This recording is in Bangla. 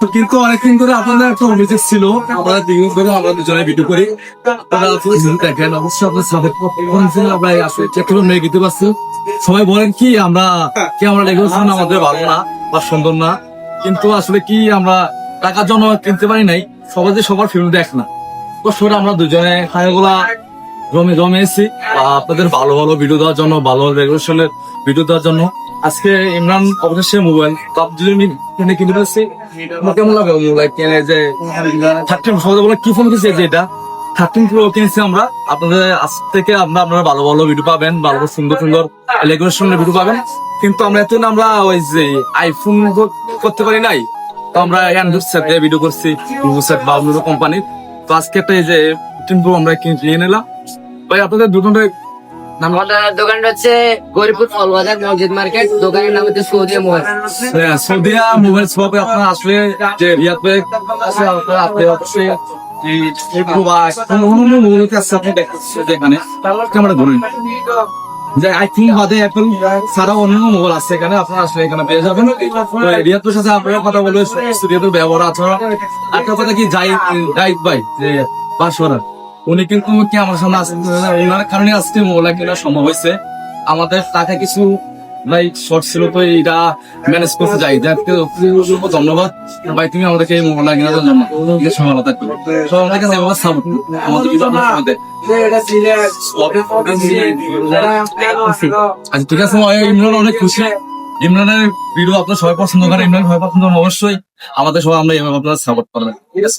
কিন্তু অনেকদিন ধরে আপনাদের একটা অভিযোগ ছিল, আমরা দিন ধরে আমরা দুজনে ভিডিও করি, আপনারা দেখেন অবশ্যই আপনার সাপোর্ট করছেন। আমরা আসলে চেষ্টা মেয়ে দিতে পারছি। সবাই বলেন কি আমরা রেগুলেশন আমাদের ভালো না বা সুন্দর না, কিন্তু আসলে কি আমরা টাকার জন্য কিনতে পারি নাই। সবাই যে সবার ফিল্ম দেখ না, কষ্টটা আমরা দুজনে খায়াগুলা জমে এসেছি আপনাদের ভালো ভালো ভিডিও দেওয়ার জন্য, ভালো রেগুলেশনের ভিডিও দেওয়ার জন্য। আজকে ইমরান অবশেষে মোবাইল টপ কিনে কিনে ফেলছি। আমার কেমন লাগে মোবাইল কিনে যে 13 সবাই বলে কি ফোন কিনছে যে এটা 13 প্রো কিনেছি আমরা। আপনাদের আজ থেকে আপনারা ভালো ভালো ভিডিও পাবেন, ভালো সুন্দর সুন্দর রেগুলেশনের ভিডিও পাবেন। কিন্তু আমরা এতদিন আমরা ওই যে আইফোন করতে পারি নাই, তো আমরা অ্যান্ড্রয়েড সেট দিয়ে ভিডিও করছি, সেট বা অন্য কোম্পানির। তো আজকে একটা এই যে 15 প্রো আমরা কিনে নিলাম। ভাই আপনাদের দোকানটা নাম? আমাদের দোকানটা হচ্ছে গরিপুর ফলবাজার মসজিদ মার্কেট। দোকানের নাম হচ্ছে সৌদিয়া মোবাইল। সৌদিয়া মোবাইল শপে আপনারা আসলে যে রিয়াদে আছে, আপনারা আপনি অবশ্যই এই প্রোবাস অন্য মোবাইল আছে আপনি দেখছেন এখানে ক্যামেরা ধরুন যে আই থিঙ্ক বাদে অ্যাপল ছাড়াও অন্য মোবাইল আছে এখানে, আপনারা আসলে এখানে পেয়ে যাবেন। তো রিয়াদের সাথে আপনারা কথা বলবেন, রিয়াদের ব্যবহার আচরণ। একটা কথা কি জাহিদ ভাই যে বাসরা, উনি কিন্তু কি আমার সামনে আসেন, ওনার কারণে আজকে মোবাইল কেনা সম্ভব হয়েছে। আমাদের টাকা কিছু ভাই শর্ট ছিল, তো এটা ম্যানেজ করতে যাই। ধন্যবাদ ভাই, তুমি আমাদেরকে এই মোবাইল কেনার জন্য ভালো থাকবে। তো আমাদের কাছে এভাবে সাপোর্ট আমাদের আচ্ছা ঠিক আছে। ইমরান অনেক খুশি, ইমরানের ভিডিও আপনার সবাই পছন্দ করেন, ইমরান সবাই পছন্দ করেন, অবশ্যই আমাদের সবাই আমরা এভাবে আপনার সাপোর্ট করবেন। ঠিক আছে।